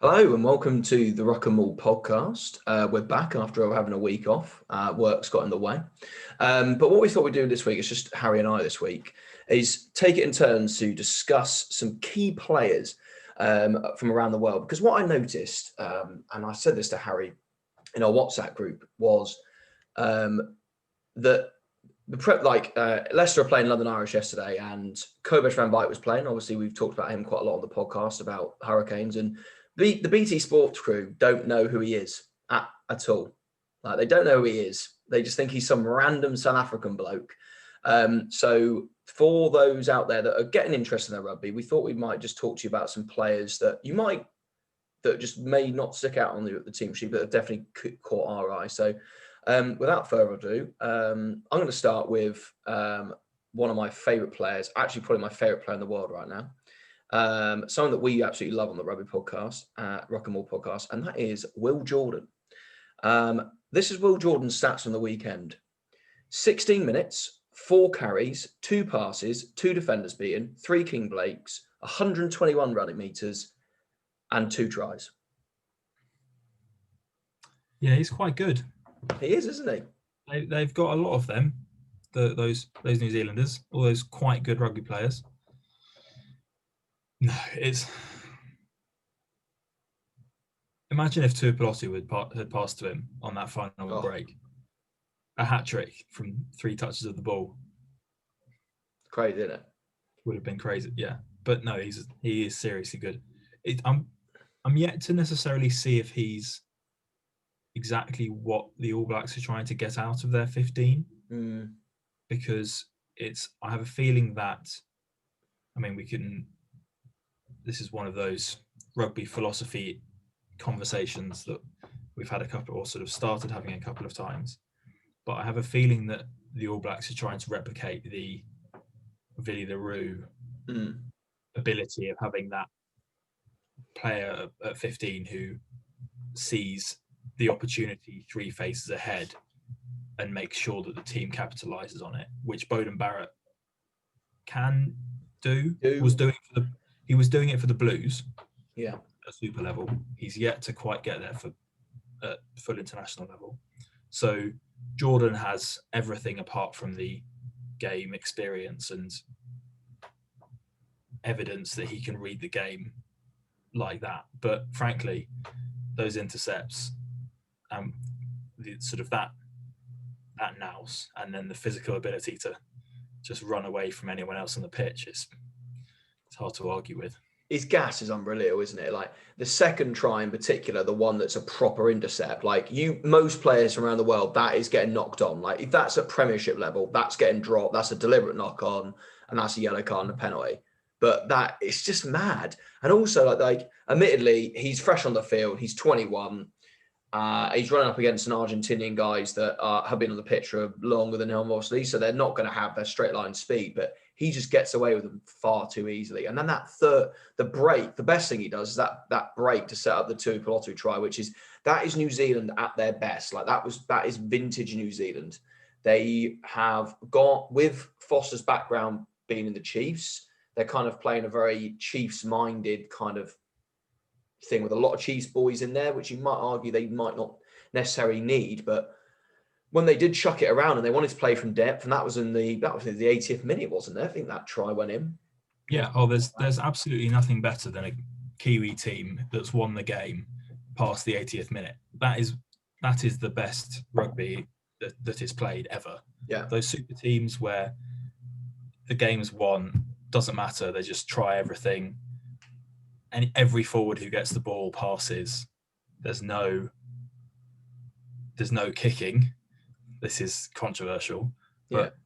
Hello and welcome to the Rock and Roll podcast. We're back after having a week off. Work's got in the way. But what we thought we'd do this week, is just Harry and I this week, is take it in turns to discuss some key players from around the world. Because what I noticed, and I said this to Harry in our WhatsApp group, was that Leicester are playing London Irish yesterday, and Kobesh Van Beek was playing. Obviously, we've talked about him quite a lot on the podcast about Hurricanes, and the BT Sports crew don't know who he is at all. Like, they don't know who he is. They just think he's some random South African bloke. So for those out there that are getting interested in their rugby, we thought we might just talk to you about some players that just may not stick out on the team sheet, but have definitely caught our eye. So without further ado, I'm going to start with one of my favourite players, actually probably my favourite player in the world right now. Someone that we absolutely love on the Rugby podcast, Rock and Roll podcast, and that is Will Jordan. This is Will Jordan's stats from the weekend. 16 minutes, 4 carries, 2 passes, 2 defenders beaten, 3 King Blakes, 121 running metres, and 2 tries. Yeah, he's quite good. He is, isn't he? They've got a lot of them, those New Zealanders, all those quite good rugby players. No, imagine if Tuipulotu had passed to him on that final break. A hat-trick from 3 touches of the ball. Crazy, isn't it? Would have been crazy, yeah. But no, he is seriously good. I'm yet to necessarily see if he's exactly what the All Blacks are trying to get out of their 15. Because I have a feeling that, this is one of those rugby philosophy conversations that we've had started having a couple of times. But I have a feeling that the All Blacks are trying to replicate the Villy the Roo ability of having that player at 15 who sees the opportunity 3 faces ahead and makes sure that the team capitalises on it, which Beauden Barrett can do. He was doing it for the Blues. Yeah. At super level. He's yet to quite get there at full international level. So Jordan has everything apart from the game experience and evidence that he can read the game like that. But frankly, those intercepts, that nous, and then the physical ability to just run away from anyone else on the pitch, it's hard to argue with. His gas is unreal, isn't it? Like the second try in particular, the one that's a proper intercept. Like most players from around the world, that is getting knocked on. Like if that's at Premiership level, that's getting dropped. That's a deliberate knock on, and that's a yellow card and a penalty. But that it's just mad. And also, like admittedly, he's fresh on the field. He's 21. He's running up against an Argentinian guys that have been on the pitch for longer than him, obviously, so they're not going to have their straight line speed, but he just gets away with them far too easily. And then the break, the best thing he does is that break to set up the Tuipulotu try, that is New Zealand at their best. Like that is vintage New Zealand. They have got, with Foster's background being in the Chiefs, they're kind of playing a very Chiefs-minded kind of thing with a lot of Chiefs boys in there, which you might argue they might not necessarily need. But when they did chuck it around and they wanted to play from depth, and that was in the 80th minute, wasn't there? I think that try went in. Yeah. There's absolutely nothing better than a Kiwi team that's won the game past the 80th minute. That is the best rugby that is played ever. Yeah. Those super teams where the game's won, doesn't matter. They just try everything. And every forward who gets the ball passes. There's no kicking. This is controversial. But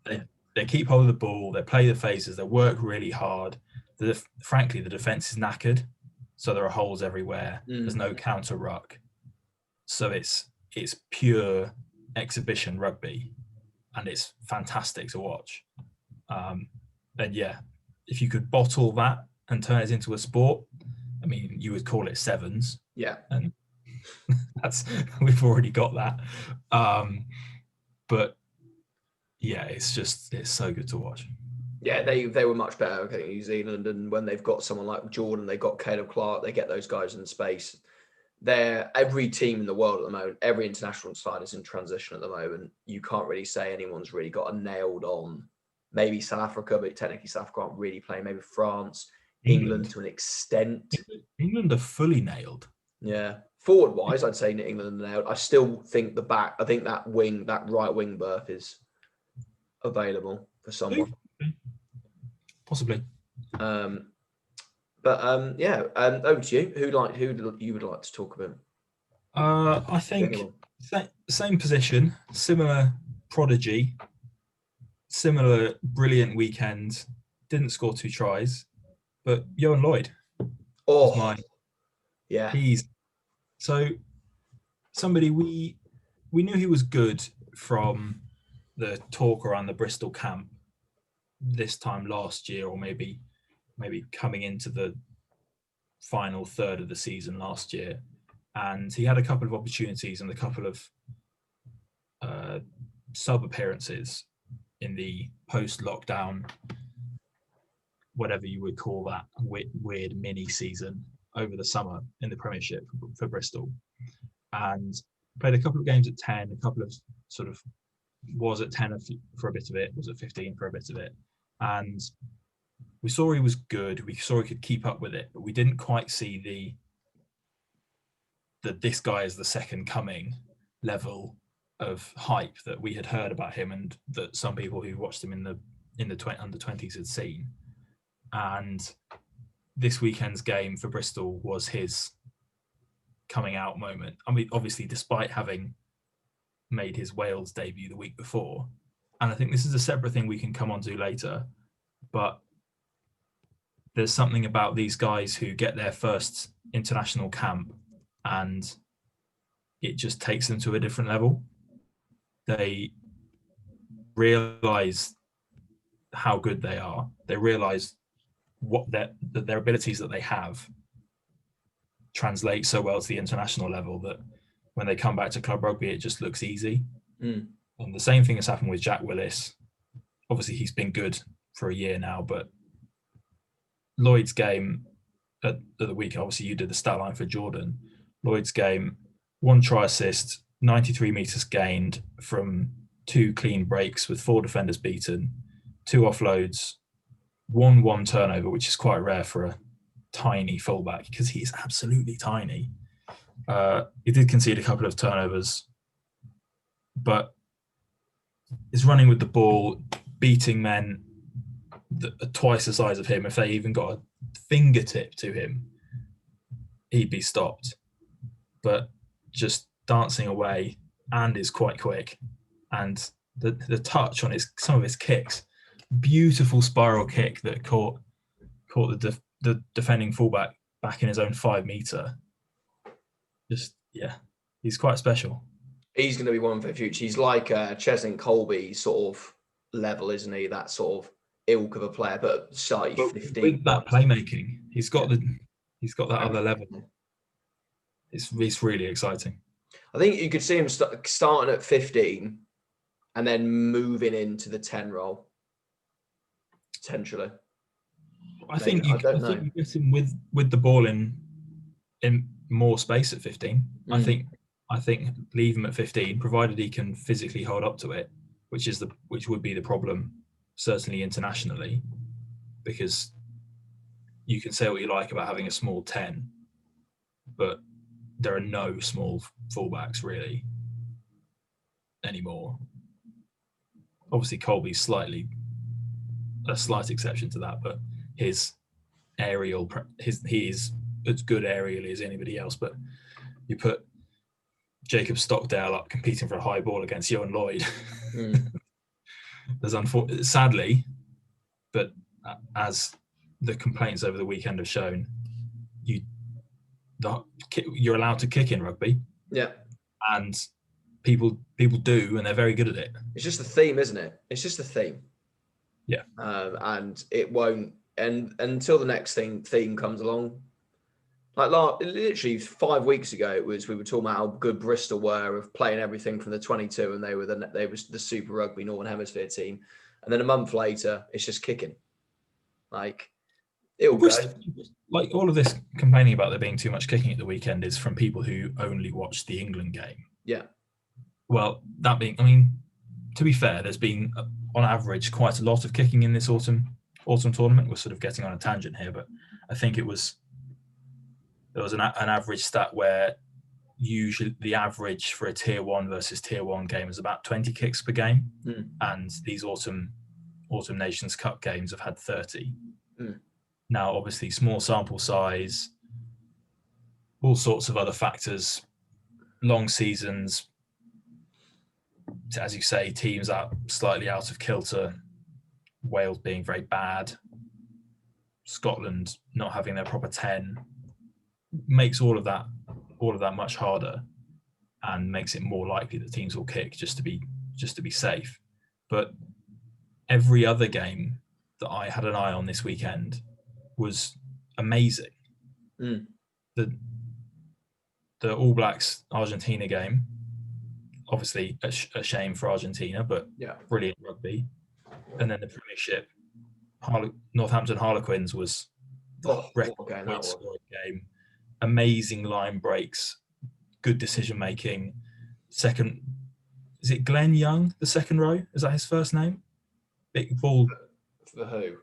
they keep hold of the ball. They play the phases. They work really hard. Frankly, the defence is knackered. So there are holes everywhere. There's no counter ruck. So it's pure exhibition rugby. And it's fantastic to watch. And yeah, if you could bottle that and turn it into a sport, I mean, you would call it sevens. Yeah. And we've already got that. But yeah, it's so good to watch. Yeah, they were much better, I think, New Zealand. And when they've got someone like Jordan, they've got Caleb Clark, they get those guys in space. Every team in the world at the moment, every international side is in transition at the moment. You can't really say anyone's really got a nailed on. Maybe South Africa, but technically South Africa aren't really playing. Maybe France, England to an extent. England are fully nailed. Yeah. Forward wise, I'd say England are nailed. I still think that right wing berth is available for someone. Possibly. Over to you. Who you would like to talk about? I think same position, similar prodigy, similar brilliant weekend. Didn't score 2 tries, but Johan Lloyd. Yeah. He's so somebody we knew he was good from the talk around the Bristol camp this time last year, or maybe coming into the final third of the season last year. And he had a couple of opportunities and a couple of sub appearances in the post-lockdown, whatever you would call that, weird mini season over the summer in the Premiership for Bristol, and played a couple of games at 10, a couple of sort of was at 10 for a bit of it, was at 15 for a bit of it, and we saw he was good. We saw he could keep up with it, but we didn't quite see this guy is the second coming level of hype that we had heard about him, and that some people who watched him in the under 20s had seen. And this weekend's game for Bristol was his coming out moment. I mean, obviously, despite having made his Wales debut the week before, and I think this is a separate thing we can come on to later, but there's something about these guys who get their first international camp and it just takes them to a different level. They realize how good they are. They realize what their abilities that they have translate so well to the international level that when they come back to club rugby, it just looks easy. And the same thing has happened with Jack Willis. Obviously, he's been good for a year now, but Lloyd's game at the week, obviously you did the stat line for Jordan. Lloyd's game, 1 try assist, 93 metres gained from 2 clean breaks with 4 defenders beaten, 2 offloads, 1 turnover, which is quite rare for a tiny fullback because he is absolutely tiny. He did concede a couple of turnovers, but is running with the ball, beating men that are twice the size of him. If they even got a fingertip to him, he'd be stopped. But just dancing away, and is quite quick. And the touch on some of his kicks, beautiful spiral kick that caught the defending fullback back in his own 5 metre. Just, yeah, he's quite special. He's going to be one for the future. He's like Chesney Colby sort of level, isn't he? That sort of ilk of a player, but slightly 15. With that playmaking, he's got that other level. It's really exciting. I think you could see him starting at 15 and then moving into the 10 role, potentially. I think you get him with the ball in more space at 15. I think leave him at 15, provided he can physically hold up to it, which would be the problem, certainly internationally, because you can say what you like about having a small 10, but there are no small fullbacks really anymore. Obviously, Colby's a slight exception to that, but his aerial, he is as good aerially as anybody else. But you put Jacob Stockdale up competing for a high ball against Johan Lloyd. There's sadly, but as the complaints over the weekend have shown, you're allowed to kick in rugby. Yeah. And people do, and they're very good at it. It's just a theme, isn't it? It's just a theme. Yeah. And it won't end until the next theme comes along. Like literally 5 weeks ago, we were talking about how good Bristol were of playing everything from the 22, and they were the Super Rugby Northern Hemisphere team. And then a month later, it's just kicking. Like, it'll We're go. still- like all of this complaining about there being too much kicking at the weekend is from people who only watch the England game. Yeah. Well, that being, I mean, to be fair, there's been on average quite a lot of kicking in this autumn tournament. We're sort of getting on a tangent here, but I think there was an average stat where usually the average for a tier 1 versus tier 1 game is about 20 kicks per game, and these autumn Nations Cup games have had 30. Now, obviously, small sample size, all sorts of other factors, long seasons, as you say, teams are slightly out of kilter, Wales being very bad, Scotland not having their proper 10, makes all of that much harder, and makes it more likely that teams will kick just to be safe. But every other game that I had an eye on this weekend was amazing. The All Blacks Argentina game, obviously a shame for Argentina, but brilliant rugby. And then the Premiership, Northampton Harlequins was record point scoring game. Amazing line breaks, good decision making. Second, is it Glenn Young, the second row? Is that his first name? Big bald. For who?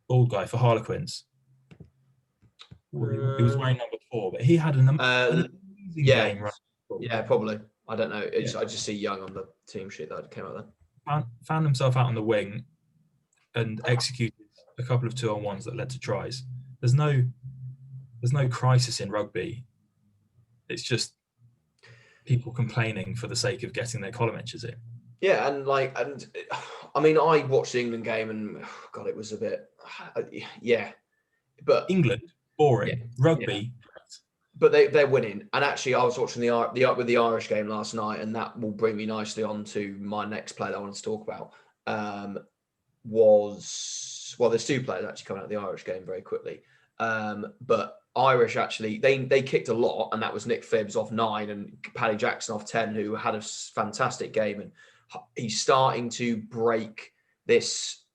Bald guy for Harlequins. He was wearing number 4, but he had an amazing game. Right? Yeah, probably. I don't know. I just see Young on the team sheet that came out there. Found himself out on the wing and executed a couple of 2-on-1s that led to tries. There's no crisis in rugby. It's just people complaining for the sake of getting their column inches in. Yeah, and I mean, I watched the England game, and God, it was a bit, But England, boring. Rugby. But they're winning. And actually, I was watching the Irish game last night, and that will bring me nicely on to my next player that I wanted to talk about. There's 2 players actually coming out of the Irish game very quickly. But Irish actually, they kicked a lot, and that was Nick Phibbs off 9 and Paddy Jackson off 10, who had a fantastic game. And he's starting to break this.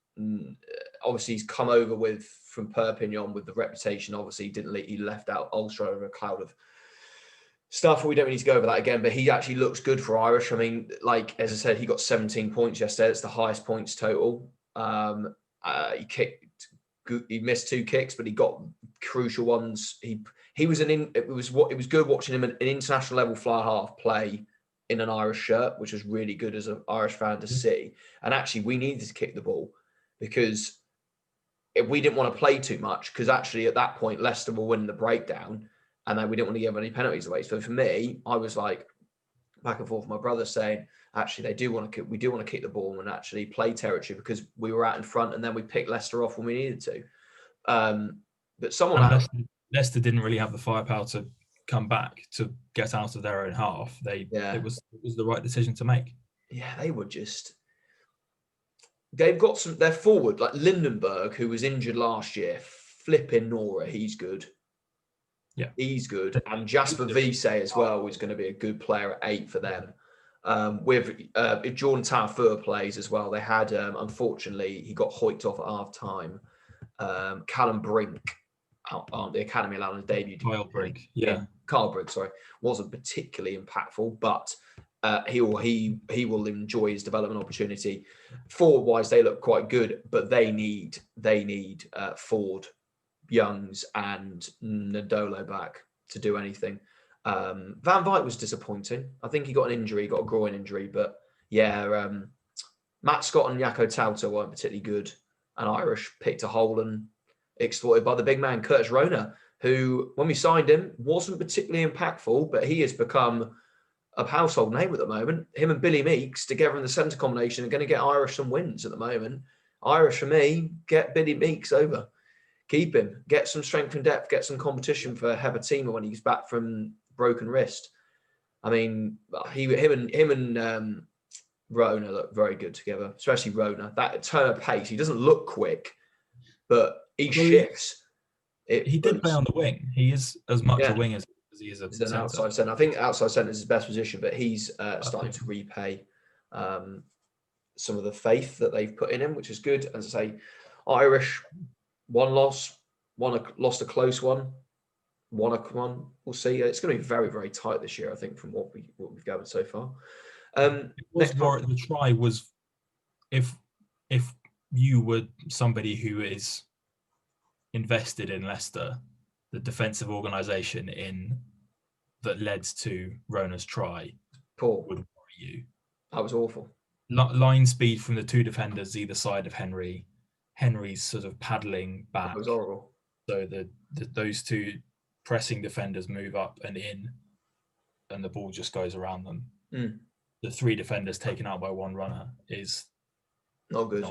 Obviously, he's come over from Perpignan with the reputation. Obviously, he left out Ulster over a cloud of stuff. We don't need to go over that again, but he actually looks good for Irish. I mean, like, as I said, he got 17 points yesterday. It's the highest points total. He missed 2 kicks, but he got crucial ones. It was good watching him at an international level fly half play in an Irish shirt, which was really good as an Irish fan to see. And actually, we needed to kick the ball because if we didn't want to play too much, because actually at that point Leicester were winning the breakdown, and then we didn't want to give any penalties away. So for me, I was like back and forth with my brother saying, actually, we do want to kick the ball and actually play territory, because we were out in front, and then we picked Leicester off when we needed to. But Leicester didn't really have the firepower to come back to get out of their own half. It was the right decision to make. Yeah, they were just. They've got their forward, like Lindenberg, who was injured last year, flipping Nora. He's good. Yeah. He's good. And Jasper Vise as well is going to be a good player at 8 for them. If Jordan Tafur plays as well, they had, unfortunately, he got hoiked off at half time. Callum Brink, the academy allowed his debut. Carl Brink, wasn't particularly impactful, but he will enjoy his development opportunity. Forward wise, they look quite good, but they need Ford, Youngs, and Ndolo back to do anything. Van Vijk was disappointing. I think he got a groin injury, but Matt Scott and Jaco Tauta weren't particularly good, and Irish picked a hole and exploited by the big man Curtis Rona, who, when we signed him, wasn't particularly impactful, but he has become a household name at the moment. Him and Billy Meeks together in the centre combination are going to get Irish some wins at the moment. Irish, for me, get Billy Meeks over. Keep him. Get some strength and depth. Get some competition for Hebertima when he's back from broken wrist. I mean, him and Rona look very good together, especially Rona. That turn of pace. He doesn't look quick, but he shifts. He did play on the wing. He is as much a wing as he is a centre. Outside centre. I think outside centre is his best position, but he's starting to repay some of the faith that they've put in him, which is good. As I say, Irish, One loss, lost a close one, won a one. We'll see. It's going to be very, very tight this year, I think, from what we've gathered so far. It was the try was if you were somebody who is invested in Leicester, the defensive organisation that led to Rona's try Paul would worry you. That was awful. Line speed from the two defenders either side of Henry's sort of paddling back. That was horrible. So those two pressing defenders move up and in, and the ball just goes around them. The three defenders taken out by one runner is not good.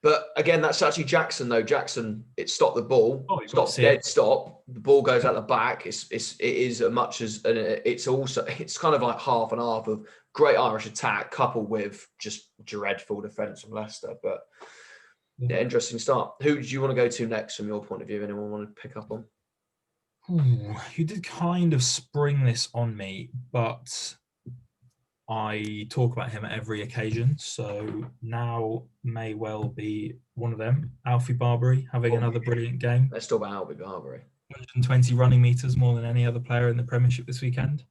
But again, that's actually Jackson though. Jackson, it stopped the ball. Stop. The ball goes out the back. It is as much as, and it's kind of like half and half of great Irish attack coupled with just dreadful defence from Leicester. But yeah, interesting start. Who do you want to go to next from your point of view? Anyone want to pick up on? You did kind of spring this on me, but I talk about him at every occasion, so now may well be one of them. Alfie Barbary having another brilliant game. Let's talk about Alfie Barbary. 120 running meters, more than any other player in the Premiership this weekend.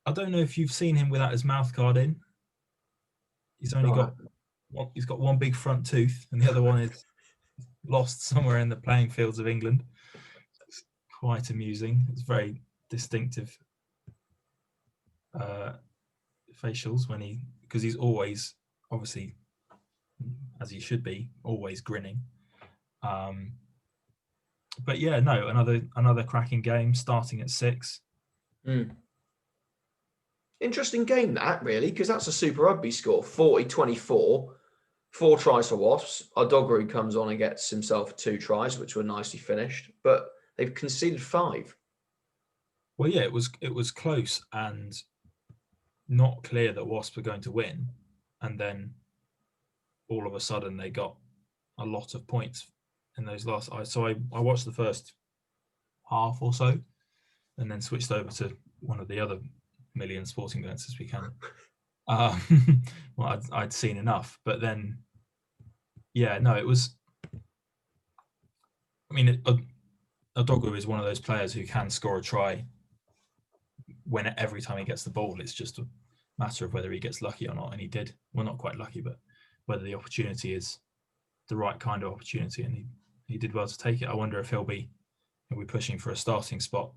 I don't know if you've seen him without his mouth guard in. He's only got one big front tooth, and the other one is lost somewhere in the playing fields of England. It's quite amusing. It's very distinctive facials because he's always, obviously, as he should be, always grinning. But yeah, no, another cracking game starting at 6. Interesting game that, really, because that's a Super Rugby score, 40-24, 4 tries for Wasps. Adogru comes on and gets himself 2 tries, which were nicely finished, but they've conceded 5. Well, yeah, it was close and not clear that Wasps were going to win, and then all of a sudden they got a lot of points in those last. So I watched the first half or so, and then switched over to one of the other million sporting events this weekend. Well, I'd seen enough, but then, yeah, no, it was. I mean, Adogwu is one of those players who can score a try every time he gets the ball. It's just a matter of whether he gets lucky or not, and he did. Well, not quite lucky, but whether the opportunity is the right kind of opportunity, and he did well to take it. I wonder if he'll be pushing for a starting spot.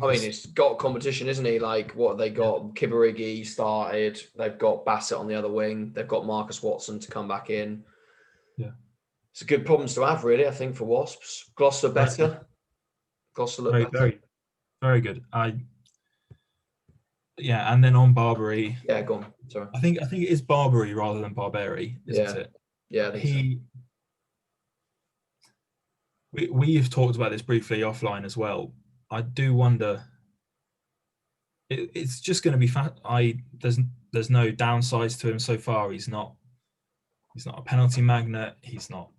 I mean, it's got competition, isn't he? Like, what have they got? Kibarigi started. They've got Bassett on the other wing. They've got Marcus Watson to come back in. Yeah. It's a good problems to have, really, I think, for Wasps. Gloucester better. Gloucester look better. Very, very good. Yeah, and then on Barbary. Yeah, go on. Sorry. I think it is Barbary rather than Barbary, isn't it? Yeah, I think so. We have talked about this briefly offline as well. I do wonder. It's just going to be there's no downsides to him so far. He's not a penalty magnet. He's not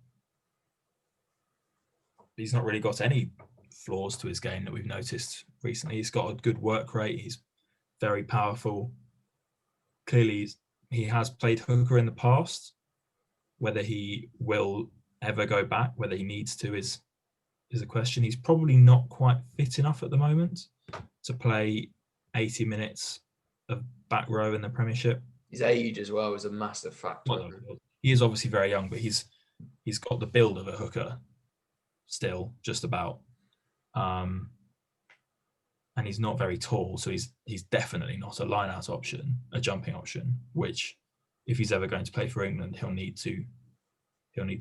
really got any flaws to his game that we've noticed recently. He's got a good work rate. He's very powerful. Clearly, he has played hooker in the past. Whether he will ever go back, whether he needs to, is a question. He's probably not quite fit enough at the moment to play 80 minutes of back row in the Premiership. His age as well is a massive factor. Well, he is obviously very young, but he's got the build of a hooker still, just about. And he's not very tall, so he's definitely not a line-out option, a jumping option, which if he's ever going to play for England, he'll need to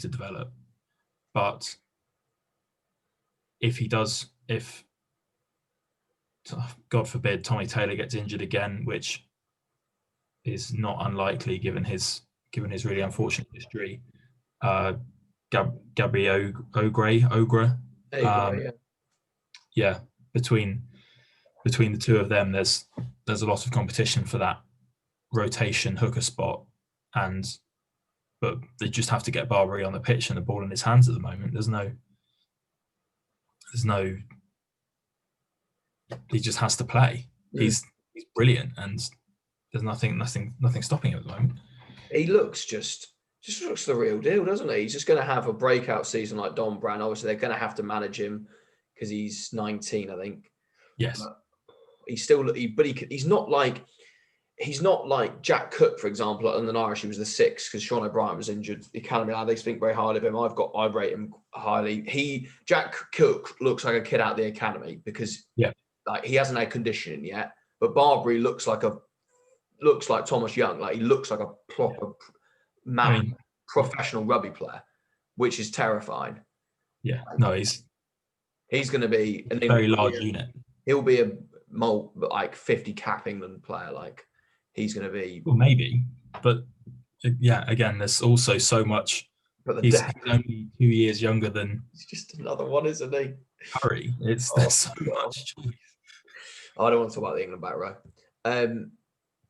develop. But if God forbid Tommy Taylor gets injured again, which is not unlikely given his really unfortunate history, Gabriel Ogre, yeah, between the two of them, there's a lot of competition for that rotation hooker spot, but they just have to get Barbary on the pitch and the ball in his hands at the moment. He just has to play. He's brilliant, and there's nothing stopping him at the moment. He looks just just looks the real deal, doesn't he? He's just going to have a breakout season like Don Brown. Obviously, they're going to have to manage him because he's 19, I think. Yes. But he's not like Jack Cook, for example, at London Irish. He was the 6th because Sean O'Brien was injured. The academy, they think very highly of him. I rate him highly. Jack Cook looks like a kid out of the academy because like he hasn't had conditioning yet. But Barbary looks like Thomas Young. Like he looks like a proper professional rugby player, which is terrifying. Yeah, no, he's going to be a very large unit. He'll be a 50 cap England player. Like he's going to be. Well, maybe, but yeah, again, there's also so much. But he's only 2 years younger than. He's just another one, isn't he? Curry. There's so much choice. I don't want to talk about the England back row.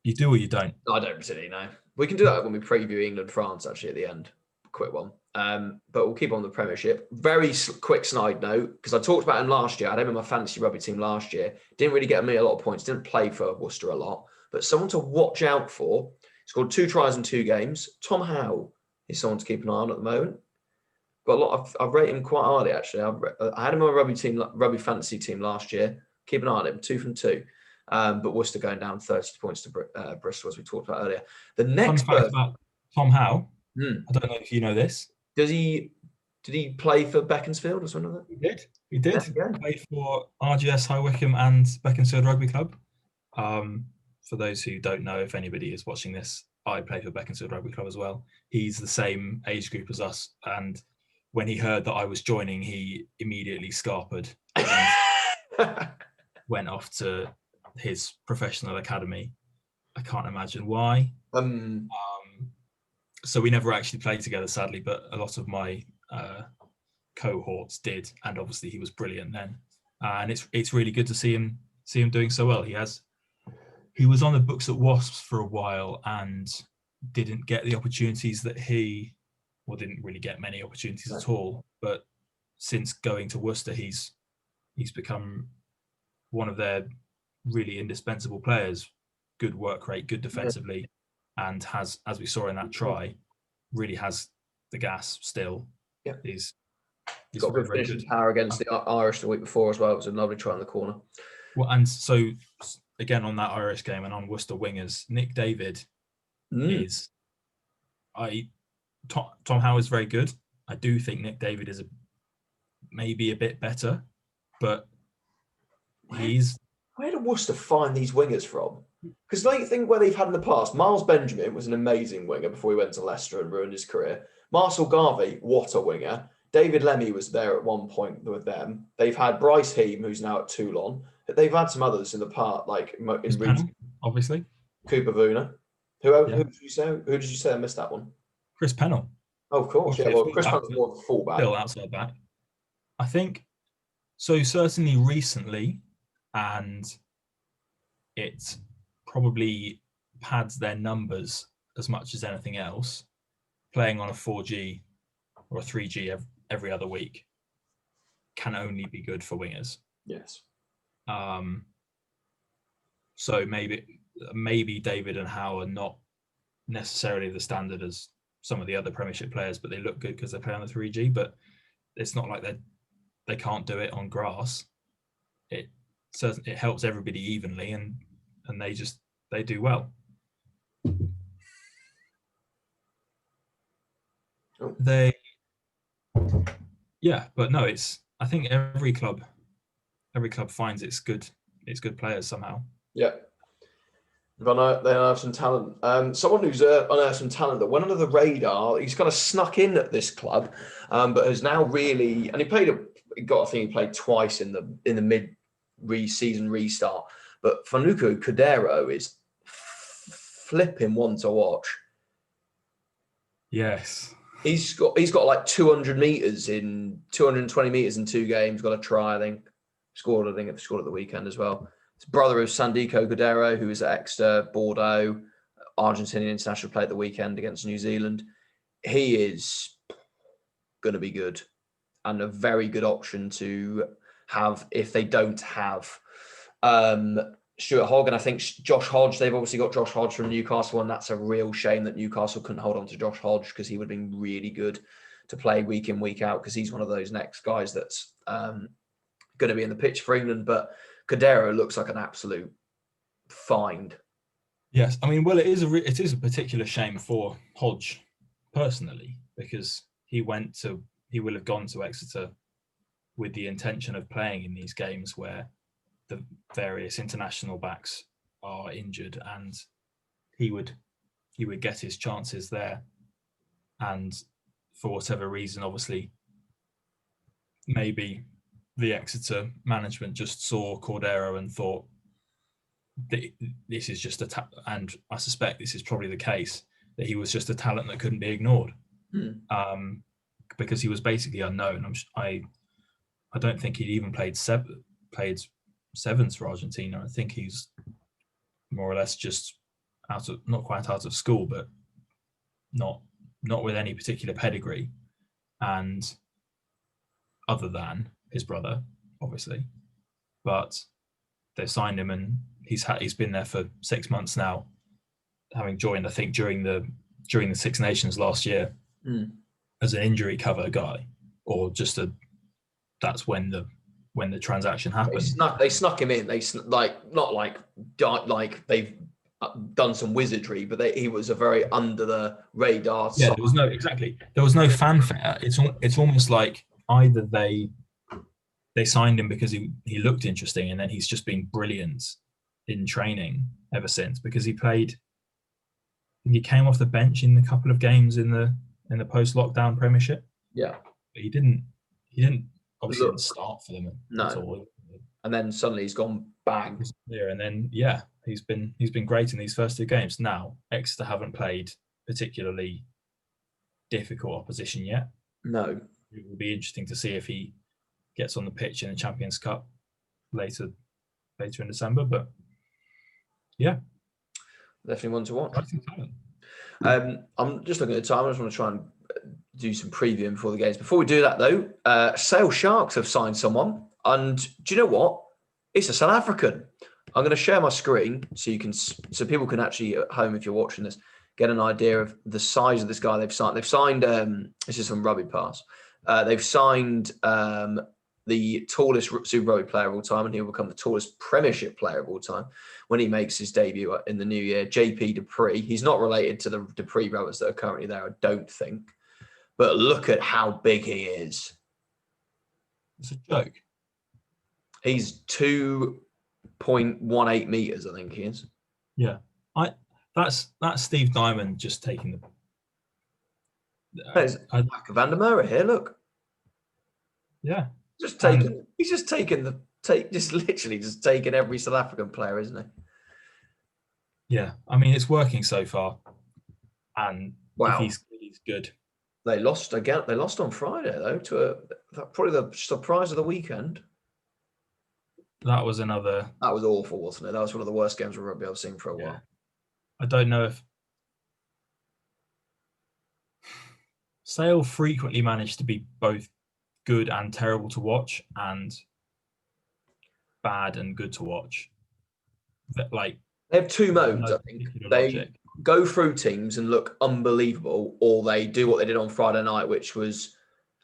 You do or you don't? I don't particularly know. We can do that when we preview England-France, actually, at the end. Quick one. But we'll keep on the Premiership. Very quick side note, because I talked about him last year. I had him in my fantasy rugby team last year. Didn't really get me a lot of points. Didn't play for Worcester a lot. But someone to watch out for. Scored 2 tries in 2 games. Tom Howe is someone to keep an eye on at the moment. Got a lot of. I rate him quite highly, actually. I had him on my rugby fantasy team last year. Keep an eye on him. 2 from 2. But Worcester going down 30 points to Bristol, as we talked about earlier. The next fun fact about Tom Howe. I don't know if you know this. Did he play for Beaconsfield or something like that? He did. Yeah. Played for RGS High Wycombe and Beaconsfield Rugby Club. For those who don't know, if anybody is watching this, I play for Beaconsfield Rugby Club as well. He's the same age group as us, and when he heard that I was joining, he immediately scarpered and went off to his professional academy. I can't imagine why. So we never actually played together, sadly, but a lot of my cohorts did, and obviously he was brilliant then. And it's really good to see him doing so well. He was on the books at Wasps for a while and didn't get the opportunities that didn't really get many opportunities at all. But since going to Worcester, he's become one of their really indispensable players. Good work rate, good defensively, and has, as we saw in that try, really has the gas still. Yeah, he's got good finishing power against the Irish the week before as well. It was a lovely try in the corner. Well, and so again on that Irish game and on Worcester wingers, Nick David is. Tom Howe is very good. I do think Nick David is maybe a bit better, but where did Worcester find these wingers from? Because don't you think where they've had in the past, Miles Benjamin was an amazing winger before he went to Leicester and ruined his career. Marcel Garvey, what a winger. David Lemmy was there at one point with them. They've had Bryce Heem, who's now at Toulon. They've had some others in the past, like in Pennell, obviously. Cooper Vuna. Who did you say? Who did you say I missed that one? Chris Pennell. Oh, of course, yeah. Well, Chris Pennell's more of a fullback. Still outside back. I think so. Certainly recently, and it probably pads their numbers as much as anything else. Playing on a 4G or a 3G every other week can only be good for wingers. Yes. So maybe David and Howe are not necessarily the standard as some of the other Premiership players, but they look good because they play on the 3G. But it's not like they can't do it on grass. It helps everybody evenly, and they do well. But no, I think every club finds it's good players somehow. Yeah. They unearthed some talent. Someone who's unearthed some talent that went under the radar. He's kind of snuck in at this club, but has now really. And he played twice in the mid-season restart. But Fanuku Cordero is flipping one to watch. Yes. He's got like 220 meters in 2 games. Got a try, I think. Scored at the weekend as well. It's brother of Sandico Cordero, who is at Exeter, Bordeaux, Argentinian international, played at the weekend against New Zealand. He is going to be good and a very good option to have if they don't have Stuart Hogg, and I think Josh Hodge. They've obviously got Josh Hodge from Newcastle, and that's a real shame that Newcastle couldn't hold on to Josh Hodge, because he would have been really good to play week in, week out, because he's one of those next guys that's going to be in the pitch for England. But Cordero looks like an absolute find. Yes, I mean, well, it is a particular shame for Hodge personally, because he will have gone to Exeter with the intention of playing in these games where the various international backs are injured, and he would get his chances there. And for whatever reason, obviously, maybe the Exeter management just saw Cordero and thought, this is just and I suspect this is probably the case, that he was just a talent that couldn't be ignored, because he was basically unknown. I don't think he'd even played sevens for Argentina. I think he's more or less just not quite out of school, but not with any particular pedigree, and other than his brother, obviously. But they've signed him, and he's been there for 6 months now, having joined, I think, during the Six Nations last year as an injury cover guy, or just that's when the transaction happened. They snuck him in. They not like they've done some wizardry, but he was a very under the radar. Yeah, there was no fanfare. It's almost like either they signed him because he looked interesting, and then he's just been brilliant in training ever since, because he came off the bench in a couple of games in the post-lockdown Premiership. Yeah, but he didn't obviously didn't start for them at all. And then suddenly he's gone bang. Yeah, and then he's been great in these first 2 games. Now Exeter haven't played particularly difficult opposition yet. No, it will be interesting to see if he gets on the pitch in the Champions Cup later in December. But yeah, definitely one to watch. I'm just looking at the time. I just want to try and do some previewing before the games. Before we do that, though, Sale Sharks have signed someone, and do you know what? It's a South African. I'm going to share my screen so people can actually at home, if you're watching this, get an idea of the size of this guy they've signed. They've signed. This is from Rugby Pass. They've signed the tallest Super Rugby player of all time, and he'll become the tallest Premiership player of all time when he makes his debut in the new year. JP Dupree. He's not related to the Dupree brothers that are currently there, I don't think. But look at how big he is. It's a joke. He's 2.18 meters, I think he is. Yeah, that's Steve Diamond just taking the. There's Van der Merwe here. Look. Yeah. He's just taking every South African player, isn't he? Yeah, I mean, it's working so far, and wow, if he's good. They lost again. They lost on Friday though to probably the surprise of the weekend. That was awful, wasn't it? That was one of the worst games of rugby I've seen for a while. I don't know if Sale frequently managed to be both good and terrible to watch, and bad and good to watch. Like, they have 2 modes, I think. They go through teams and look unbelievable, or they do what they did on Friday night, which was,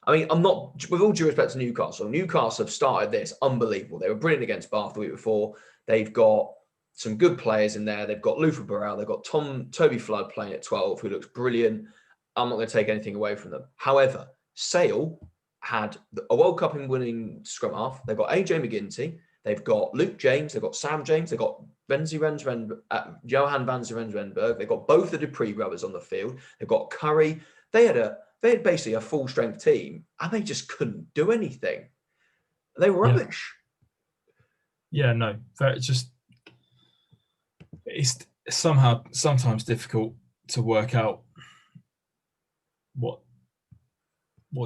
I mean, I'm not, with all due respect to Newcastle have started this unbelievable. They were brilliant against Bath the week before. They've got some good players in there. They've got Luther Burrell. They've got Toby Flood playing at 12, who looks brilliant. I'm not going to take anything away from them. However, Sale had a World Cup winning scrum half. They've got AJ McGinty. They've got Luke James. They've got Sam James. They've got Johan van Rensenberg. They've got both the Dupree brothers on the field. They've got Curry. They had basically a full strength team, and they just couldn't do anything. They were rubbish. Yeah, no, it's sometimes difficult to work out what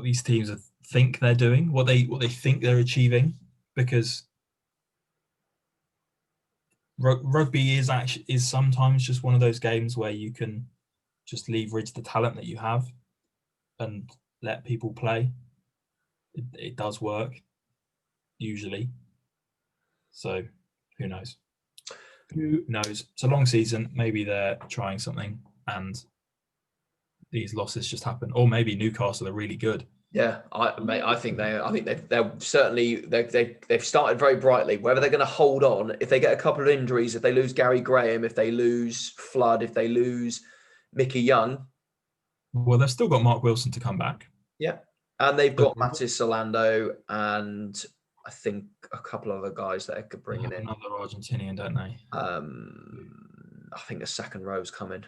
these teams think they're doing, what they think they're achieving, because rugby is sometimes just one of those games where you can just leverage the talent that you have and let people play. It does work usually, so who knows. Who knows? It's a long season. Maybe they're trying something, and these losses just happen. Or maybe Newcastle are really good. Yeah, I think they're certainly they've started very brightly. Whether they're going to hold on, if they get a couple of injuries, if they lose Gary Graham, if they lose Flood, if they lose Mickey Young, Well, they've still got Mark Wilson to come back. yeah, and they've got Matis Solando and I think a couple of other guys that they could bring in. Another Argentinian, don't they? I think a second row's coming.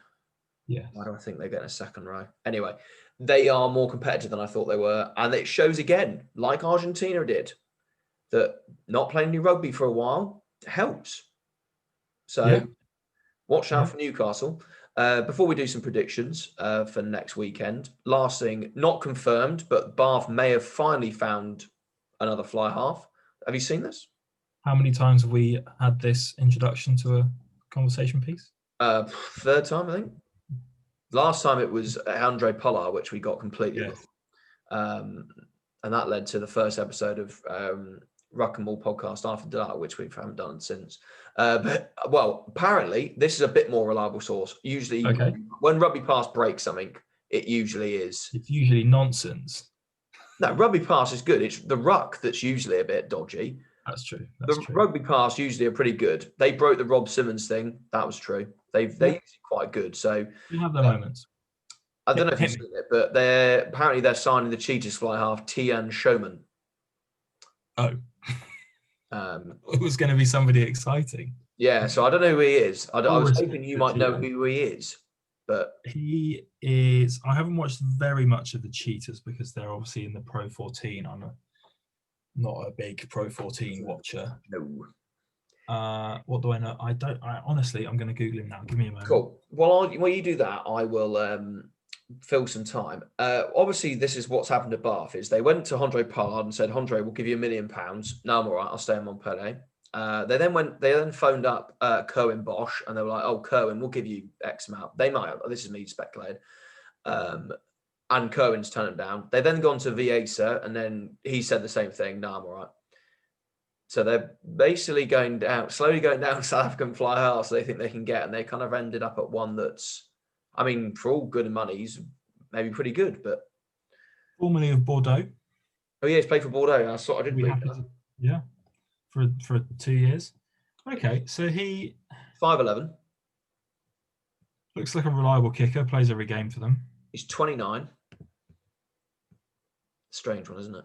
Yeah. Why do I think they're getting a second row? Anyway, they are more competitive than I thought they were. And it shows again, like Argentina did, that not playing new rugby for a while helps. So watch out for Newcastle. Before we do some predictions for next weekend, last thing, not confirmed, but Bath may have finally found another fly half. Have you seen this? How many times have we had this introduction to a conversation piece? Third time, I think. Last time it was Andre Pollard, which we got completely wrong. And that led to the first episode of Ruck and Ball podcast After Dark, which we haven't done since. But apparently this is a bit more reliable source. Usually when Rugby Pass breaks something, it usually is. It's usually nonsense. No, Rugby Pass is good. It's the Ruck that's usually a bit dodgy. That's true. Rugby Pass usually are pretty good. They broke the Rob Simmons thing. That was true. They're usually quite good. So you have their moments. I don't know if you've seen it, but they're signing the Cheetahs fly half Tian Showman. Oh, it was going to be somebody exciting. Yeah, so I don't know who he is. I was hoping you might know who he is, but he is. I haven't watched very much of the Cheetahs because they're obviously in the Pro 14. I'm not a big Pro 14 watcher. No. What do I know? Honestly, I'm going to Google him now. Give me a moment. Cool. Well, while you do that, I will fill some time. Obviously, this is what's happened at Bath. Is they went to Andre Pollard and said, "Andre, we'll give you £1 million." No, I'm all right. I'll stay in Montpellier. They then phoned up Kerwin Bosch and they were like, "Oh, Kerwin, we'll give you X amount." They might. This is me speculating. And Kerwin's turned them down. They then gone to Viesa and then he said the same thing. No, I'm all right. So they're basically slowly going down South African fly half so they think they can get, and they kind of ended up at one that's, I mean, for all good money, he's maybe pretty good, but formerly of Bordeaux. Oh yeah, he's played for Bordeaux. I didn't believe that. Yeah, for 2 years. Okay, so he 5'11". Looks like a reliable kicker. Plays every game for them. He's 29. Strange one, isn't it?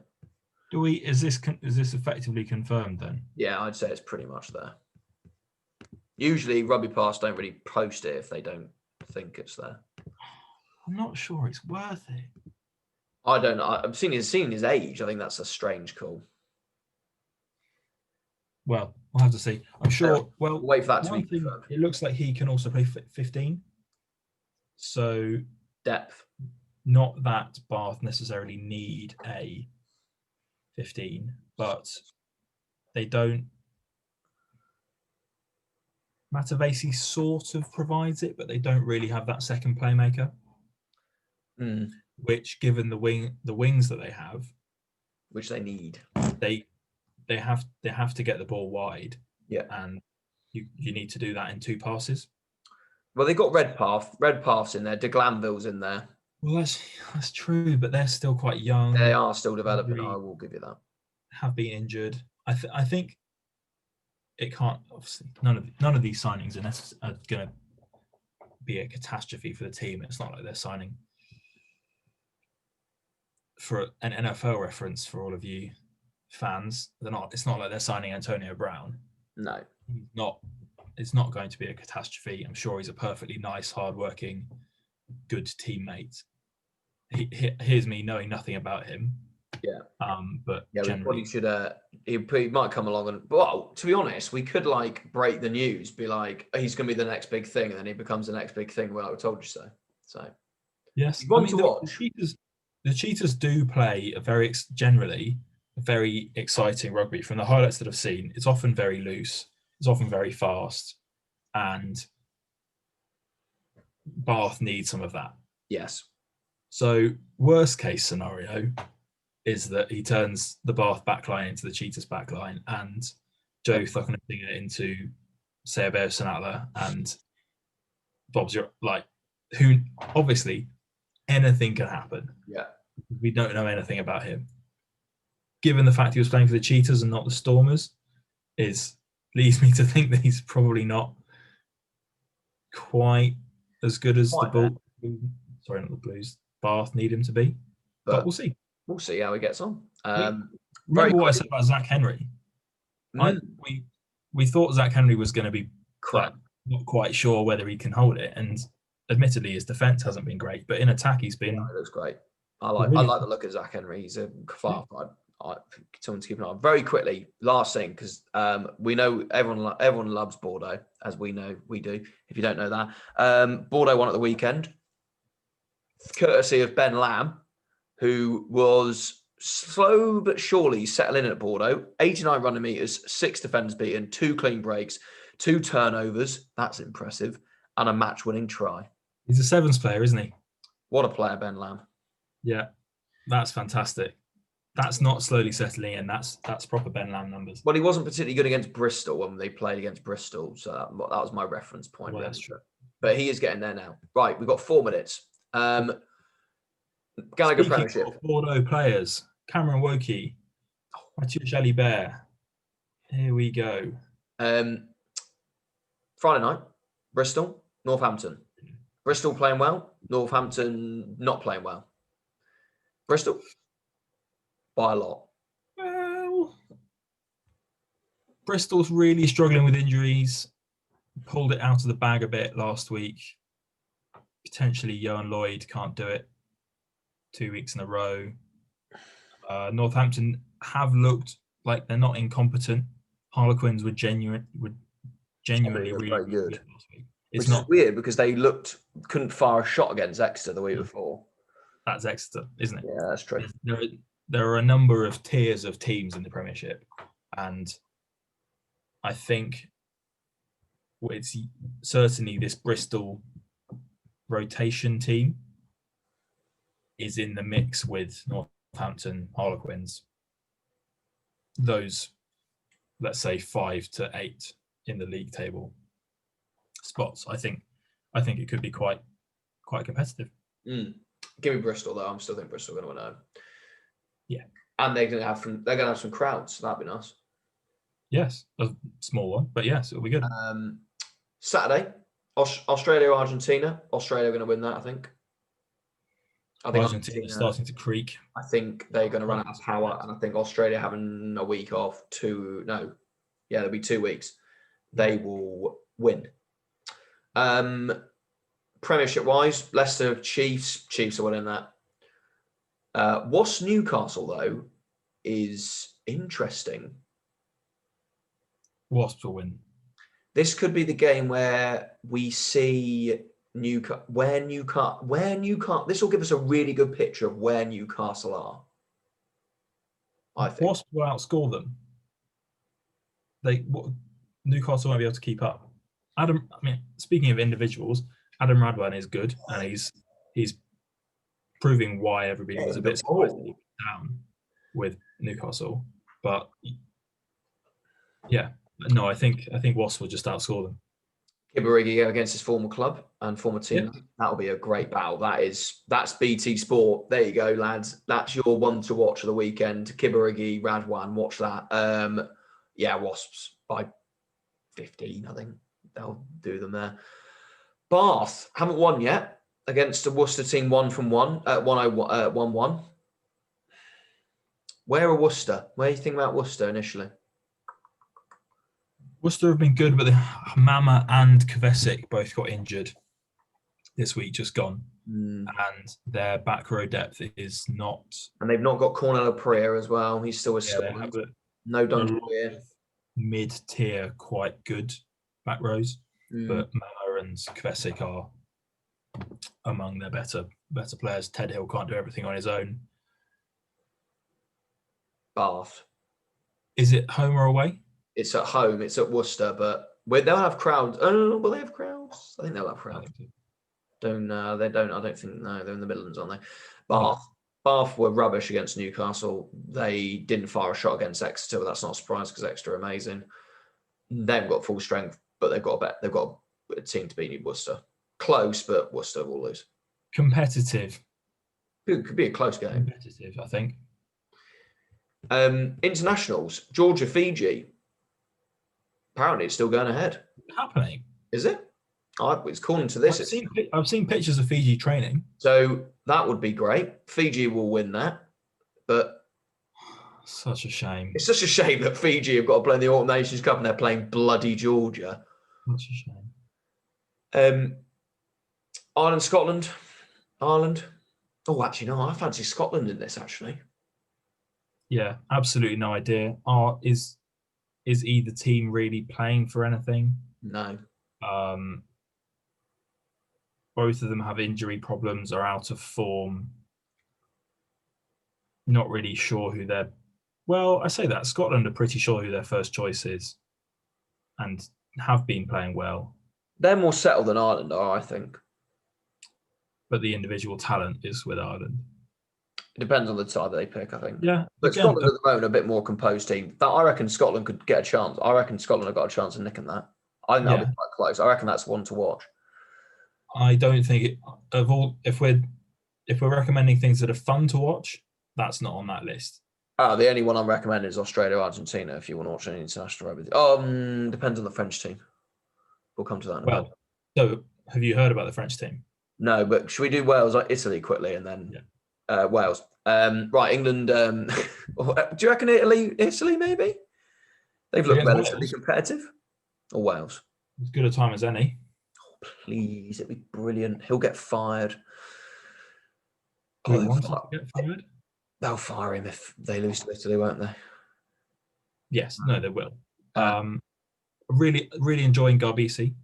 Is this effectively confirmed then? Yeah, I'd say it's pretty much there. Usually, Rugby Pass don't really post it if they don't think it's there. I'm not sure it's worth it. I don't know. I'm seeing his age. I think that's a strange call. Well, we'll have to see. I'm sure. Well, we'll wait for that to be confirmed. It looks like he can also play 15. So depth. Not that Bath necessarily need a 15, but they don't. Matavesi sort of provides it, but they don't really have that second playmaker. Which, given the wings that they have, which they need, they have to get the ball wide. Yeah, and you need to do that in 2 passes. Well, they got Redpath's in there. De Glanville's in there. Well, that's true, but they're still quite young. They are still developing. I will give you that. Have been injured. I think it can't. Obviously, none of these signings are going to be a catastrophe for the team. It's not like they're signing. For an NFL reference for all of you fans, it's not like they're signing Antonio Brown. No, It's not going to be a catastrophe. I'm sure he's a perfectly nice, hardworking, good teammate. Here's me knowing nothing about him. Yeah. But yeah, generally, we should. He might come along and. Well, to be honest, we could break the news, be like, he's going to be the next big thing, and then he becomes the next big thing. Well, I told you so. So. Yes. You want to watch? The Cheetahs do play generally very exciting rugby. From the highlights that I've seen, it's often very loose. It's often very fast, and Bath needs some of that. Yes. So worst case scenario is that he turns the Bath backline into the Cheetahs backline, and Joe Thuckensinger into Seabeo Sanatla and Bob's like, who obviously anything can happen. Yeah. We don't know anything about him. Given the fact he was playing for the Cheetahs and not the Stormers, leads me to think that he's probably not quite as good as the Blues. Sorry, not the Blues. Bath need him to be, but we'll see. We'll see how he gets on. Remember what I said about Zach Henry? We thought Zach Henry was going to be crap. Not quite sure whether he can hold it, and admittedly his defense hasn't been great, but in attack he's been. Yeah, it looks great. I like the look of Zach Henry. He's a far. Someone to keep an eye on. Very quickly, last thing, because we know everyone loves Bordeaux, as we know we do. If you don't know that, Bordeaux won at the weekend, courtesy of Ben Lamb, who was slow but surely settling in at Bordeaux. 89 running meters, 6 defenders beaten, 2 clean breaks, 2 turnovers. That's impressive, and a match-winning try. He's a sevens player, isn't he? What a player, Ben Lamb. Yeah, that's fantastic. That's not slowly settling in. That's proper Ben Lamb numbers. Well, he wasn't particularly good against Bristol when they played against Bristol, so that was my reference point. Well, that's true. But he is getting there now. Right, we've got 4 minutes. Gallagher Premiership. Of Bordeaux players, Cameron Wokey, Mathieu Jalibert. Here we go. Friday night, Bristol, Northampton. Bristol playing well, Northampton not playing well. Bristol, by a lot. Well, Bristol's really struggling with injuries. Pulled it out of the bag a bit last week. Potentially Johan Lloyd can't do it 2 weeks in a row. Northampton have looked like they're not incompetent. Harlequins were genuinely really good last week. It's not weird because they couldn't fire a shot against Exeter the week before. That's Exeter, isn't it? Yeah, that's true. There are a number of tiers of teams in the Premiership, and I think it's certainly this Bristol rotation team is in the mix with Northampton Harlequins. Those, let's say 5 to 8 in the league table spots. I think it could be quite competitive. Give me Bristol though. I'm still think Bristol are going to win. Yeah, and they're going to have some crowds. So that'd be nice. Yes, a small one, but yes, it'll be good. Saturday, Australia, Argentina. Australia are going to win that. I think Argentina starting to creak. I think they're going to run out of power, and I think Australia having a week off. There'll be 2 weeks. They will win. Premiership wise, Leicester, Chiefs are winning that. Wasps Newcastle though is interesting. Wasps will win. This could be the game where we see Newcastle. This will give us a really good picture of where Newcastle are. I think Wasps will outscore them. Newcastle won't be able to keep up. Speaking of individuals, Adam Radwan is good, and he's proving why everybody was a bit surprised that he went down with Newcastle. But yeah, no, I think Wasps will just outscore them. Kibarigi against his former club and former team. Yep. That'll be a great battle. That's BT Sport. There you go, lads. That's your one to watch of the weekend. Kibarigi, Radwan, watch that. Wasps by 15, I think. They'll do them there. Bath haven't won yet against the Worcester team 1-1. Where are Worcester? Where do you think about Worcester initially? Worcester have been good, but Mama and Kovacic both got injured this week, just gone. And their back row depth is not. And they've not got Cornell Pereira as well. He's still a Scotland. No Duncan here. Mid-tier, quite good back rows, but Mama and Kovacic are among their better players. Ted Hill can't do everything on his own. Bath. Is it home or away? It's at home. It's at Worcester, but they'll have crowds. Oh, will they have crowds? I think they'll have crowds. They don't. I don't think. No, they're in the Midlands, aren't they? Bath were rubbish against Newcastle. They didn't fire a shot against Exeter, but that's not a surprise because Exeter are amazing. They've got full strength. but they've got a team to beat Worcester. Close, but Worcester will lose. Competitive. It could be a close game. Competitive, I think. Internationals, Georgia, Fiji. Apparently, it's still going ahead. Happening. Is it? It's calling to this. I've seen pictures of Fiji training. So that would be great. Fiji will win that, but such a shame. It's such a shame that Fiji have got to play in the Autumn Nations Cup and they're playing bloody Georgia. Such a shame. Ireland, Scotland, Ireland. Oh, actually, no, I fancy Scotland in this, actually. Yeah, absolutely no idea. Is either team really playing for anything? No. Both of them have injury problems, are out of form. Not really sure who they're... Well, I say that. Scotland are pretty sure who their first choice is and have been playing well. They're more settled than Ireland are, I think. But the individual talent is with Ireland. It depends on the side they pick, I think. Yeah. But Scotland at the moment are a bit more composed team. I reckon Scotland could get a chance. I reckon Scotland have got a chance of nicking that. I think that'll be quite close. I reckon that's one to watch. I don't think it of all if we're recommending things that are fun to watch, that's not on that list. The only one I'm recommending is Australia, Argentina, if you want to watch any international rugby. Depends on the French team. We'll come to that in a minute. So have you heard about the French team? No, but should we do Wales, Italy quickly, and then Wales? Right, England. Do you reckon Italy maybe? They've looked relatively competitive. Or Wales? As good a time as any. Oh, please, it'd be brilliant. He'll get fired. Do you want him to get fired? They'll fire him if they lose to Italy, won't they? Yes, no, they will. Really, really enjoying Garbisi.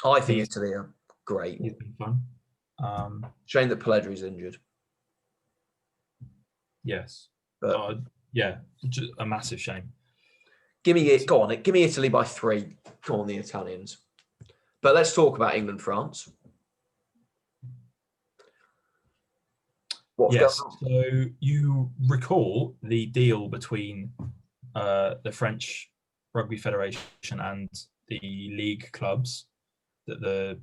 I think Italy are great. He's been fun. Shame that Pelledri's injured. Yes. But just a massive shame. Give me Italy by 3. Come on, the Italians. But let's talk about England, France. What's going on? So you recall the deal between the French Rugby Federation and the league clubs that the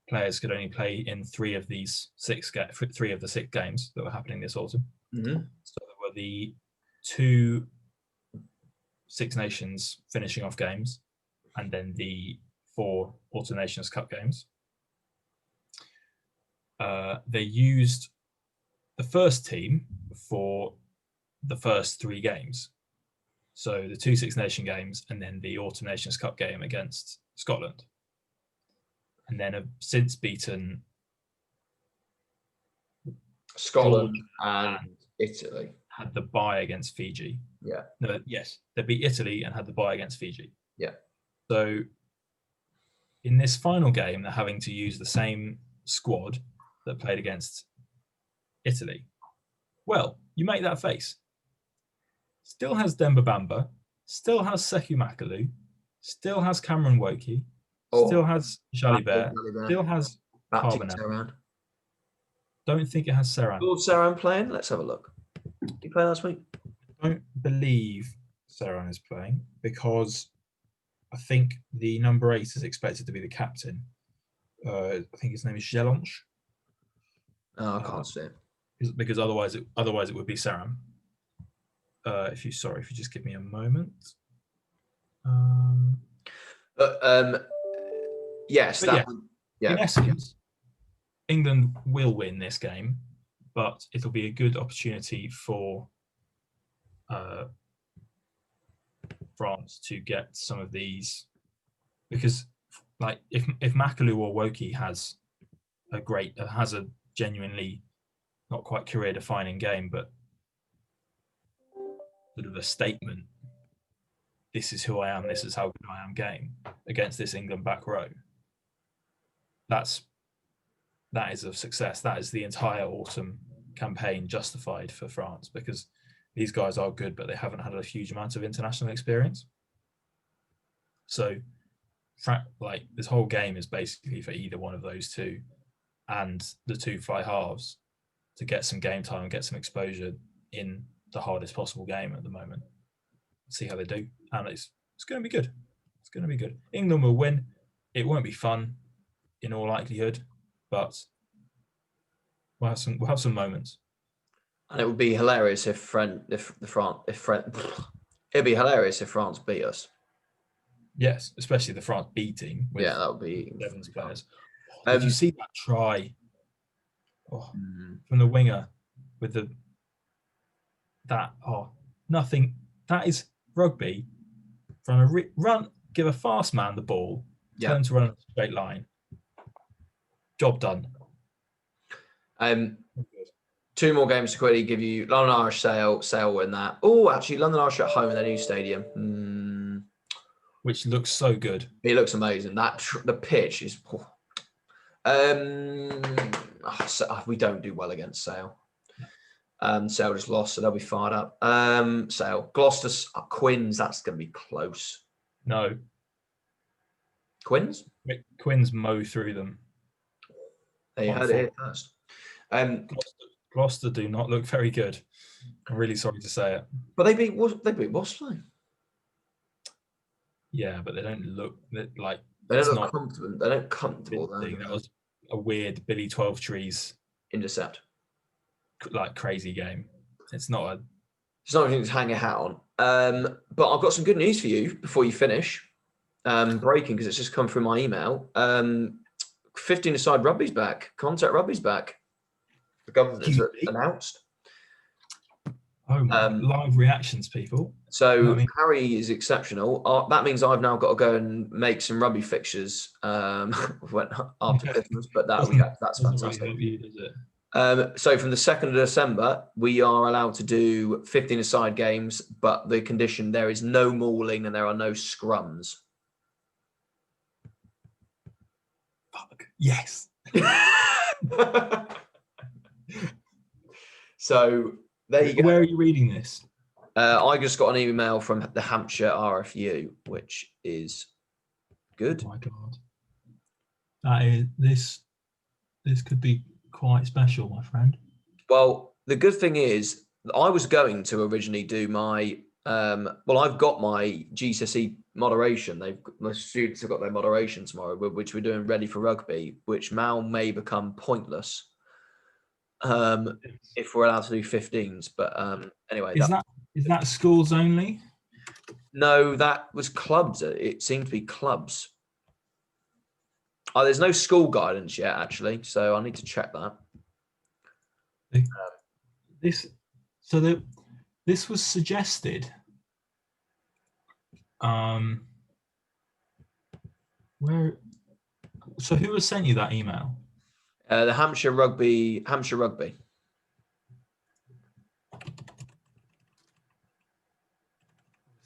players could only play in 3 of the 6 games that were happening this autumn. Mm-hmm. So there were the 2 Six Nations finishing off games, and then the 4 Autumn Nations Cup games. They used the first team for the first 3 games. So the 2 Six Nation games and then the Autumn Nations Cup game against Scotland. And then have since beaten Scotland and Italy. Had the bye against Fiji. Yeah. No, yes, they beat Italy and had the bye against Fiji. Yeah. So in this final game, they're having to use the same squad that played against Italy. Well, you make that face. Still has Demba Bamba, still has Sekou Makalu, still has Cameron Woki, still has Jalibert, still has Carbonell. Don't think it has Serran. Lord Serran playing? Let's have a look. Did he play last week? I don't believe Serran is playing because I think the number 8 is expected to be the captain. I think his name is Jelonch. Oh, I can't see it. Because otherwise it would be Serran. If you just give me a moment. Yes. In essence, England will win this game, but it'll be a good opportunity for France to get some of these, because like if Makalu or Woki has a genuinely not quite career defining game, but sort of a statement, this is who I am, this is how good I am game against this England back row, that is a success. That is the entire autumn campaign justified for France, because these guys are good, but they haven't had a huge amount of international experience. So like this whole game is basically for either one of those 2 and the 2 fly halves to get some game time and get some exposure in the hardest possible game at the moment. See how they do. And it's going to be good. It's going to be good. England will win. it won't be fun in all likelihood, but we'll have some moments. And it would be hilarious if it'd be hilarious if France beat us. Yes, especially the France B team with Yeah, that would be Devon's players. Oh, did you see that try mm. from the winger with nothing? That is rugby. Run, give a fast man the ball, turn to run in a straight line. Job done. Two more games to quickly give you. London Irish Sale win that. Oh, actually, London Irish at home in their new stadium. Which looks so good. It looks amazing. The pitch is. We don't do well against Sale. Sale just lost, so they'll be fired up. Sale, Gloucester, Quins. That's going to be close. No. Quins mow through them. They heard it here first. Gloucester do not look very good. I'm really sorry to say it. But they beat Worcester. Yeah, but they don't look like they don't look comfortable. They don't comfortable. That was a weird Billy 12 Trees intercept, like crazy game. It's not anything to hang a hat on. But I've got some good news for you before you finish. Breaking, because it's just come through my email. 15-a-side rugby's back. Contact rugby's back. The government has announced. Oh, live reactions, people. So Harry is exceptional. That means I've now got to go and make some rugby fixtures after Christmas, but that's fantastic. Really you, does it? So from the 2nd of December, we are allowed to do 15-a-side games, but the condition there is no mauling and there are no scrums. Fuck. Yes. So there you go. Where are you reading this? I just got an email from the Hampshire RFU, which is good. Oh my God. That is this could be quite special, my friend. Well, the good thing is I was going to originally do my I've got my GCSE moderation. My students have got their moderation tomorrow, which we're doing ready for rugby, which now may become pointless if we're allowed to do 15s. But anyway, is that schools only? No, that was clubs. It seemed to be clubs. Oh, there's no school guidance yet, actually, so I need to check that. This was suggested. So who has sent you that email? The Hampshire Rugby.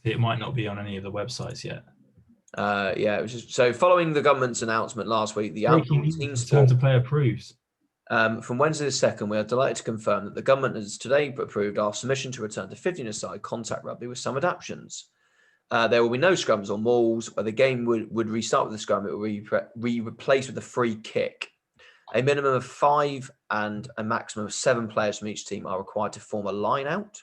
It might not be on any of the websites yet. Yeah, it was just so following the government's announcement last week, the outdoor team sport to play approves. From Wednesday the 2nd, we are delighted to confirm that the government has today approved our submission to return to 15-a-side contact rugby with some adaptations. There will be no scrums or mauls. The game would restart with the scrum. It will be replaced with a free kick. A minimum of 5 and a maximum of 7 players from each team are required to form a line out.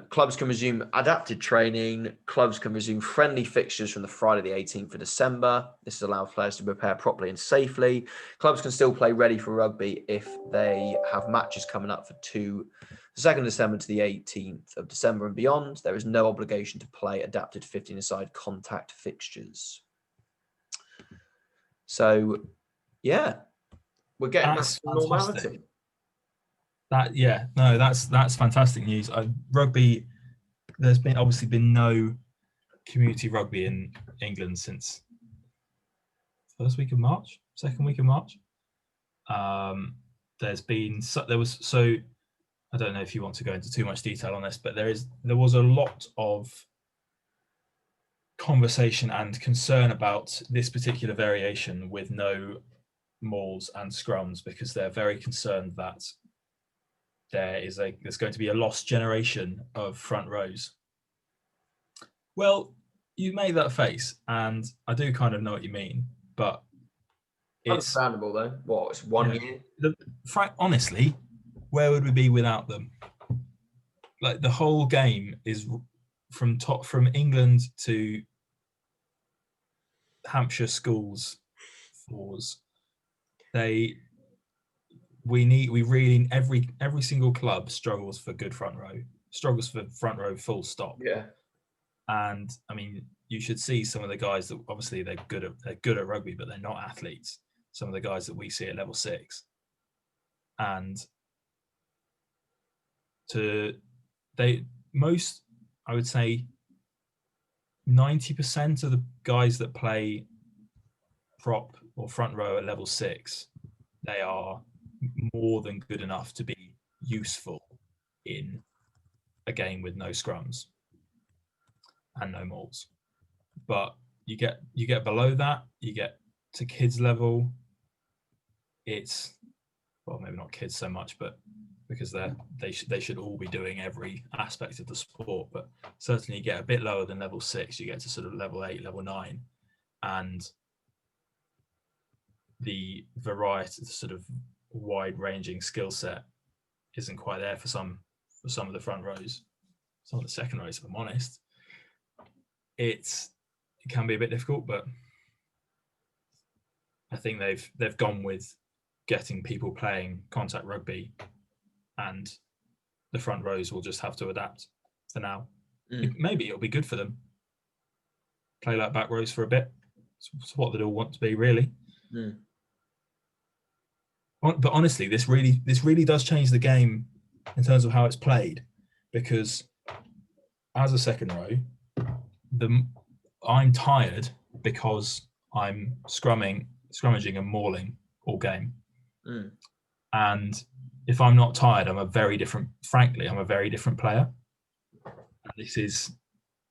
Clubs can resume adapted training. Clubs can resume friendly fixtures from the Friday the 18th of December. This allows players to prepare properly and safely. Clubs can still play ready for rugby if they have matches coming up for the 2nd of December to the 18th of December and beyond. There is no obligation to play adapted 15-a-side contact fixtures. So, yeah, we're getting back to normality. That's fantastic news. Rugby, there's obviously been no community rugby in England since second week of March. I don't know if you want to go into too much detail on this, but there was a lot of conversation and concern about this particular variation with no mauls and scrums, because they're very concerned that there's going to be a lost generation of front rows. Well, you made that face, and I do kind of know what you mean, but it's understandable though. What, it's 1 year? Honestly, where would we be without them? Like, the whole game is from England to Hampshire schools fours. We really every single club struggles for good front row, struggles for front row full stop. Yeah. And I mean, you should see some of the guys that obviously they're good at rugby, but they're not athletes. Some of the guys that we see at level 6, and I would say 90% of the guys that play prop or front row at level 6, they are more than good enough to be useful in a game with no scrums and no mauls. But you get below that, you get to kids level, it's, well, maybe not kids so much, but because they should all be doing every aspect of the sport, but certainly you get a bit lower than level 6, you get to sort of level 8, level 9, and the variety, the sort of wide-ranging skill set isn't quite there for some of the front rows, some of the second rows, if I'm honest. It can be a bit difficult, but I think they've gone with getting people playing contact rugby, and the front rows will just have to adapt for now. Maybe it'll be good for them. Play like back rows for a bit. It's what they'd all want to be, really. But honestly, this really does change the game in terms of how it's played, because as a second row, I'm tired because I'm scrummaging and mauling all game. And if I'm not tired, I'm a very different player. And this is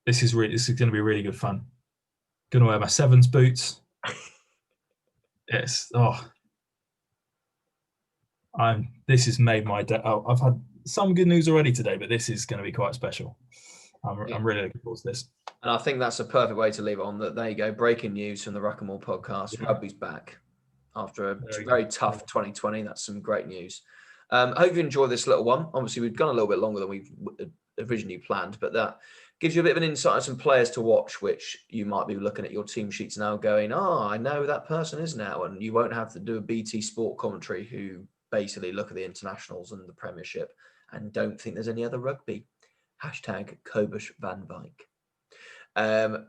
going to be really good fun. Going to wear my sevens boots. Yes. This has made my day. I've had some good news already today, but this is going to be quite special. I'm really looking forward to this. And I think that's a perfect way to leave it on. That there you go, breaking news from the Ruck and Maul podcast. Yeah. Rugby's back after a very tough 2020. That's some great news. I hope you enjoy this little one. Obviously, we've gone a little bit longer than we've originally planned, but that gives you a bit of an insight on some players to watch, which you might be looking at your team sheets now going, I know who that person is now. And you won't have to do a BT Sport commentary who basically look at the internationals and the Premiership and don't think there's any other rugby. Hashtag Kobus Van Wyk. As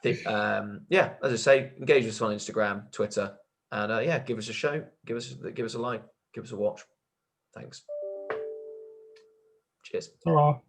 I say, engage with us on Instagram, Twitter, and give us a show, give us a like, give us a watch. Thanks. Cheers. Ta-ra.